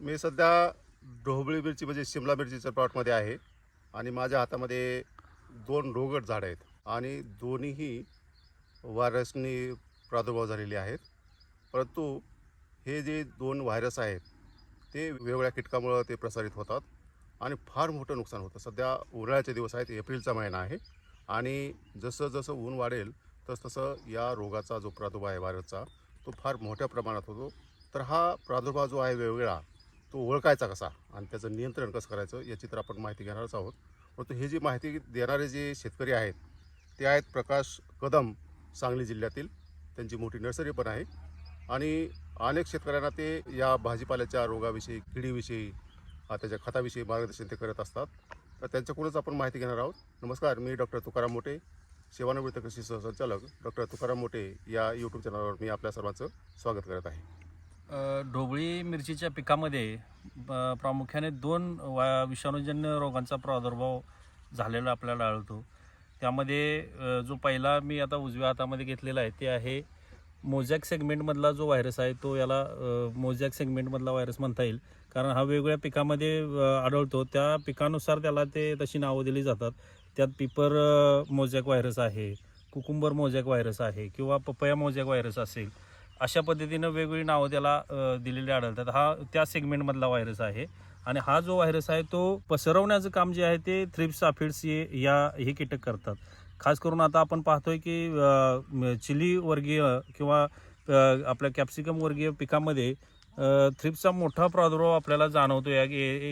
मी सध्या ढोबळी मिरची म्हणजे शिमला मिरचीच्या प्लॉटमध्ये आहे आणि माझ्या हातामध्ये 2 रोगट झाडं आहेत आणि दोन्हीही व्हायरसनी प्रादुर्भाव झालेले आहेत. परंतु हे जे 2 व्हायरस आहेत ते वेगवेगळ्या कीटकामुळं ते प्रसारित होतात आणि फार मोठं नुकसान होतं. सध्या उन्हाळ्याचे दिवस आहेत, एप्रिलचा महिना आहे आणि जसं जसं ऊन वाढेल तसं या रोगाचा जो प्रादुर्भाव आहे व्हायरसचा तो फार मोठ्या प्रमाणात होतो. तर हा प्रादुर्भाव जो आहे वेगवेगळा तो ओळखायचा कसा आणि त्याचं नियंत्रण कसं करायचं याची तर आपण माहिती घेणारच आहोत. परंतु ही जी माहिती देणारे जे शेतकरी आहेत ते आहेत प्रकाश कदम, सांगली जिल्ह्यातील. त्यांची मोठी नर्सरी पण आहे आणि अनेक शेतकऱ्यांना ते या भाजीपाल्याच्या रोगाविषयी, किडीविषयी, त्याच्या खताविषयी मार्गदर्शन ते करत असतात. तर त्यांच्याकडूनच आपण माहिती घेणार आहोत. नमस्कार, मी डॉक्टर तुकाराम मोटे, सेवानिवृत्त कृषी सहसंचालक डॉक्टर तुकाराम मोटे या यूट्यूब चॅनलवर मी आपल्या सर्वांचं स्वागत करत आहे. ढोबळी मिरचीच्या पिकामध्ये प्रामुख्याने 2 विषाणूजन्य रोगांचा प्रादुर्भाव झालेला आपल्याला आढळतो. त्यामध्ये जो पहिला मी आता उजव्या हातामध्ये घेतलेला आहे ते आहे मोझॅक सेगमेंटमधला जो व्हायरस आहे तो याला मोझॅक सेगमेंटमधला व्हायरस म्हणता येईल, कारण हा वेगवेगळ्या पिकामध्ये आढळतो. त्या पिकानुसार त्याला ते तशी नावं दिली जातात. त्यात पिपर मोझॅक व्हायरस आहे, कुकुंबर मोझॅक व्हायरस आहे किंवा पपया मोझॅक व्हायरस असेल. अशा पद्धतीनं वेगवेगळी नावं त्याला दिलेली आढळतात. हा त्या सेगमेंटमधला व्हायरस आहे आणि हा जो व्हायरस आहे तो पसरवण्याचं काम जे आहे ते थ्रिप्स अफिड्स हे कीटक करतात. खास करून आता आपण पाहतोय की चिली वर्गीय किंवा आपल्या कॅप्सिकम वर्गीय पिकामध्ये थ्रिप्सचा मोठा प्रादुर्भाव आपल्याला जाणवतो या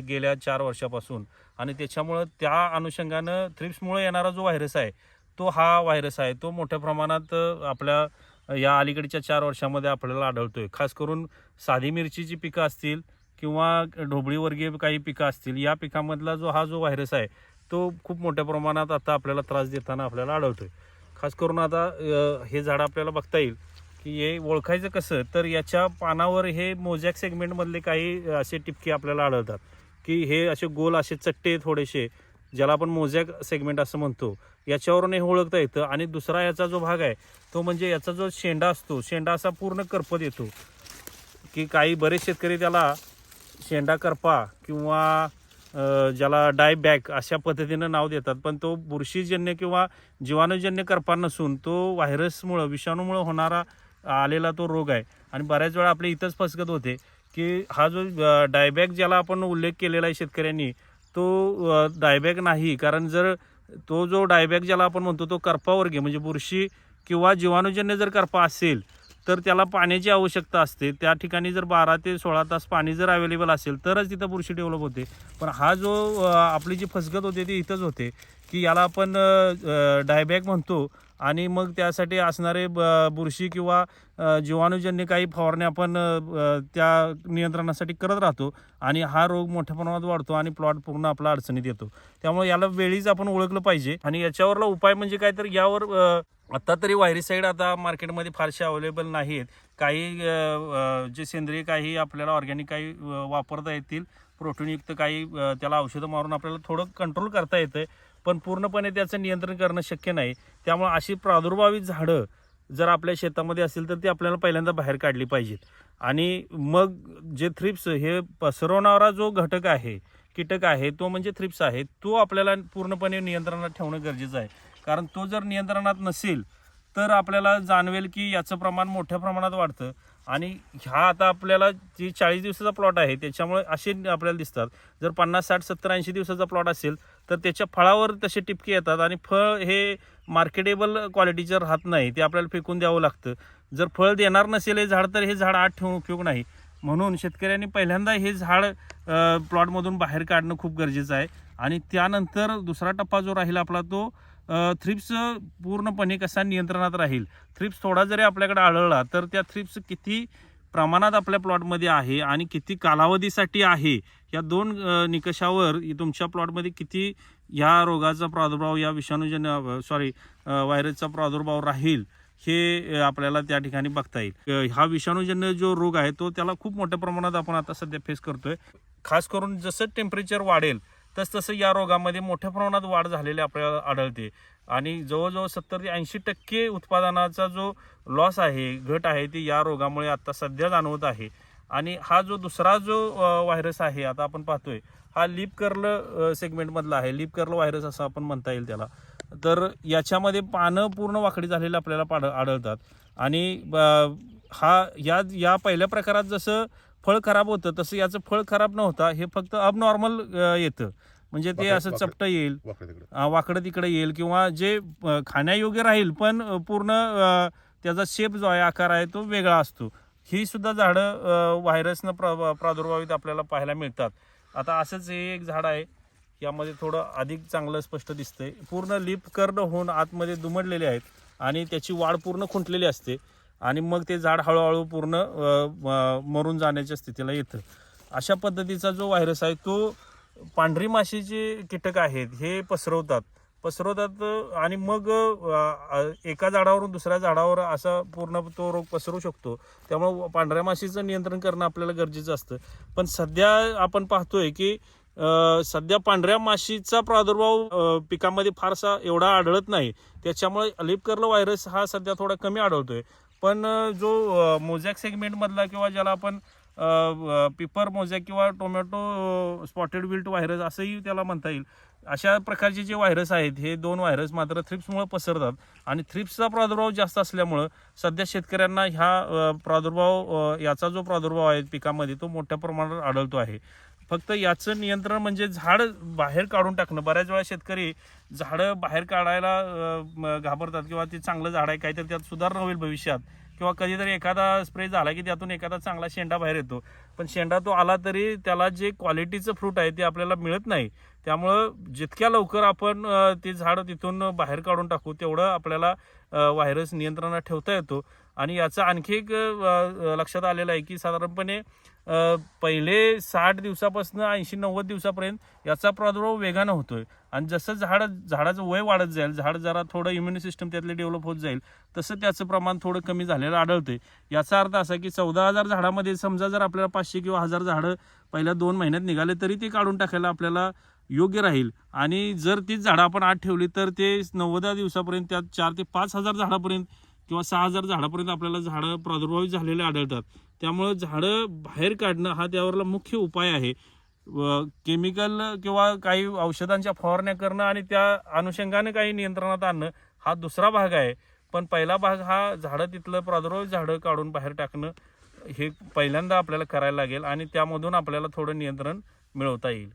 गेल्या 4 वर्षापासून आणि त्याच्यामुळं त्या अनुषंगानं थ्रिप्समुळे येणारा जो व्हायरस आहे तो हा व्हायरस आहे तो मोठ्या प्रमाणात आपल्या या अलीकडच्या 4 वर्षामध्ये आपल्याला आढळतोय. खास करून साधी मिरचीची पिकं असतील किंवा ढोबळीवर्गीय काही पिकं असतील, या पिकामधला हा जो व्हायरस आहे तो खूप मोठ्या प्रमाणात आता आपल्याला त्रास देताना आपल्याला आढळतोय. खास करून आता हे झाड आपल्याला बघता येईल की हे ओळखायचं कसं, तर याच्या पानावर हे मोझॅक सेगमेंटमधले काही असे टिपके आपल्याला आढळतात की हे असे गोल असे चट्टे थोडेसे, ज्याला आपण मोझॅक सेगमेंट असं म्हणतो, याच्यावरून हे ओळखता येतं. आणि दुसरा याचा जो भाग आहे तो म्हणजे याचा जो शेंडा असतो, शेंडा असा पूर्ण करपत येतो की काही बरेच शेतकरी त्याला शेंडा करपा किंवा ज्याला डाय बॅक अशा पद्धतीनं नाव देतात. पण तो बुरशीजन्य किंवा जीवाणूजन्य करपा नसून तो व्हायरसमुळं, विषाणूमुळं होणारा आलेला तो रोग आहे. आणि बऱ्याच वेळा आपल्या इथंच फसगत होते की हा जो डायबॅक ज्याला आपण उल्लेख केलेला आहे शेतकऱ्यांनी, तो डायबॅक नाही. कारण जर तो जो डायबॅक ज्याला आपण म्हणतो तो करपावर्गीय म्हणजे बुरशी किंवा जीवाणूजन्य जर करपा असेल तर त्याला पाण्याची आवश्यकता असते. त्या ठिकाणी जर 12 ते 16 तास पाणी जर अवेलेबल असेल तरच तिथं बुरशी डेव्हलप होते. पण हा जो आपली जी फसगत होते ती इथंच होते की याला आपण डायबॅक म्हणतो आणि मग त्यासाठी असणारे बुरशी किंवा जीवाणूजन्य काही फवारणी आपण त्या नियंत्रणासाठी करत राहतो आणि हा रोग मोठ्या प्रमाणात वाढतो आणि प्लॉट पूर्ण आपला अडचणीत येतो. त्यामुळे याला वेळीच आपण ओळखलं पाहिजे. आणि याच्यावरला उपाय म्हणजे काय, तर यावर आता तरी व्हायरिसाईड आता मार्केटमध्ये फारसे अवेलेबल नाही आहेत. काही जे सेंद्रिय काही आपल्याला ऑर्गॅनिक काही वापरता येतील, प्रोटीनयुक्त काही त्याला औषधं मारून आपल्याला थोडं कंट्रोल करता येतं, पण पूर्णपणे त्याचं नियंत्रण करणं शक्य नाही. त्यामुळे अशी प्रादुर्भावित झाडं जर आपल्या शेतामध्ये असेल तर ती आपल्याला पहिल्यांदा बाहेर काढली पाहिजेत. आणि मग जे थ्रिप्स हे पसरवणारा जो घटक आहे, कीटक आहे, तो म्हणजे थ्रिप्स आहे, तो आपल्याला पूर्णपणे नियंत्रणात ठेवणं गरजेचं आहे. कारण तो जर नियंत्रणात नसेल तर आपल्याला जाणवेल की याचं प्रमाण मोठ्या प्रमाणात वाढतं. आणि ह्या आता आपल्याला जी 40 दिवसाचा प्लॉट आहे त्याच्यामुळे असे आपल्याला दिसतात. जर 50, 60, 70, 80 दिवसाचा प्लॉट असेल तर त्याच्या फळावर तसे टिपके येतात आणि फळ हे मार्केटेबल क्वालिटीचं राहत नाही, ते आपल्याला फेकून द्यावं लागतं. जर फळ देणार नसेल हे झाड तर हे झाड आत ठेवून उपयोग नाही. म्हणून शेतकऱ्यांनी पहिल्यांदा हे झाड प्लॉटमधून बाहेर काढणं खूप गरजेचं आहे. आणि त्यानंतर दुसरा टप्पा जो राहील आपला तो थ्रिप्स पूर्णपणे कसा नियंत्रणात राहील. थ्रिप्स थोडा जरी आपल्याकडे आढळला तर त्या थ्रिप्स किती प्रमाणात आपल्या प्लॉटमध्ये आहे आणि किती कालावधीसाठी आहे, या 2 निकषावर तुमच्या प्लॉटमध्ये किती ह्या रोगाचा प्रादुर्भाव, या विषाणूजन्य व्हायरसचा प्रादुर्भाव राहील हे आपल्याला त्या ठिकाणी बघता येईल. हा विषाणूजन्य जो रोग आहे तो त्याला खूप मोठ्या प्रमाणात आपण आता सध्या फेस करतोय. खास करून जसं टेम्परेचर वाढेल तसं या रोगामध्ये मोठ्या प्रमाणात वाढ झालेली आपल्याला आढळते. आणि जवळजवळ 70 ते 80% उत्पादनाचा जो लॉस आहे, घट आहे, ती या रोगामुळे आता सध्या जाणवत आहे. आणि हा जो दुसरा जो व्हायरस आहे आता आपण पाहतोय हा लीप कर्ल सेगमेंटमधला आहे. लीप कर्ल व्हायरस असं आपण म्हणता येईल त्याला. तर याच्यामध्ये पानं पूर्ण वाकडी झालेली आपल्याला आढळतात आणि या पहिल्या प्रकारात जसं फळ खराब होतं तसं याचं फळ खराब नव्हता, हे फक्त अबनॉर्मल येतं. म्हणजे ते असं चपटं येईल, वाकडं तिकडे येईल किंवा जे खाण्यायोग्य राहील पण पूर्ण त्याचा शेप जो आहे, आकार आहे तो वेगळा असतो. ही सुद्धा झाडं व्हायरसनं प्रादुर्भावित आपल्याला पाहायला मिळतात. आता असंच हे एक झाड आहे, यामध्ये थोडं अधिक चांगलं स्पष्ट दिसतंय. पूर्ण लीप कर्ड होऊन आतमध्ये दुमडलेले आहेत आणि त्याची वाढ पूर्ण खुंटलेली असते आणि मग ते झाड हळूहळू पूर्ण मरून जाण्याच्या स्थितीला येतं. अशा पद्धतीचा जो व्हायरस आहे तो पांढरी माशीचे कीटक आहेत हे पसरवतात आणि मग एका झाडावरून दुसऱ्या झाडावर असा पूर्ण तो रोग पसरू शकतो. त्यामुळे पांढऱ्या माशीचं नियंत्रण करणं आपल्याला गरजेचं असतं. पण सध्या आपण पाहतोय की सध्या पांढऱ्या माशीचा प्रादुर्भाव पिकामध्ये फारसा एवढा आढळत नाही. त्याच्यामुळे लीप कर्ल व्हायरस हा सध्या थोडा कमी आढळतोय. पण जो मोझॅक सेगमेंटमधला किंवा ज्याला आपण पिपर मोझॅक किंवा टोमॅटो स्पॉटेड विल्ट व्हायरस असंही त्याला म्हणता येईल, अशा प्रकारचे जे व्हायरस आहेत हे दोन व्हायरस मात्र थ्रिप्समुळे पसरतात आणि थ्रिप्सचा प्रादुर्भाव जास्त असल्यामुळं सध्या शेतकऱ्यांना याचा जो प्रादुर्भाव आहे पिकामध्ये तो मोठ्या प्रमाणात आढळतो आहे. फक्त याचं नियंत्रण म्हणजे झाड बाहेर काढून टाकणं. बऱ्याच वेळा शेतकरी झाडं बाहेर काढायला घाबरतात किंवा ते चांगलं झाड आहे काहीतरी त्यात सुधारणा होईल भविष्यात किंवा कधीतरी एखादा स्प्रे झाला की त्यातून एखादा चांगला शेंडा बाहेर येतो, पण शेंडा तो आला तरी त्याला जे क्वालिटीचं फ्रूट आहे ते आपल्याला मिळत नाही. त्यामुळं जितक्या लवकर आपण ते झाड तिथून बाहेर काढून टाकू तेवढं आपल्याला व्हायरस नियंत्रणात ठेवता येतो. आणि याचं आणखी एक लक्षात आलेलं आहे की साधारणपणे पहिले 60 दिवसापासून 80-90 दिवसापर्यंत याचा प्रादुर्भाव वेगानं होतोय आणि जसं झाडाचं वय वाढत जाईल, झाड जरा थोडं इम्युनी सिस्टम त्यातले डेव्हलप होत जाईल तसं त्याचं प्रमाण थोडं कमी झालेलं आढळतंय. याचा अर्थ असा की 14,000 झाडामध्ये समजा जर आपल्याला 500 किंवा 1000 झाडं पहिल्या 2 महिन्यात निघाले तरी ते काढून टाकायला आपल्याला योग्य राहील. आणि जर तीच झाडं आपण आत ठेवली तर ते 90 दिवसापर्यंत त्यात 4 ते 5,000 झाडापर्यंत किंवा 6,000 झाडापर्यंत आपल्याला झाडं प्रादुर्भावित झालेले आढळतात. त्यामुळं झाडं बाहेर काढणं हा त्यावरला मुख्य उपाय आहे. केमिकल किंवा काही औषधांच्या फवारण्या करणं आणि त्या अनुषंगाने काही नियंत्रणात आणणं हा दुसरा भाग आहे. पण पहिला भाग हा झाडं तिथलं प्रादुर्भावित झाडं काढून बाहेर टाकणं हे पहिल्यांदा आपल्याला करायला लागेल आणि त्यामधून आपल्याला थोडं नियंत्रण मिळवता येईल.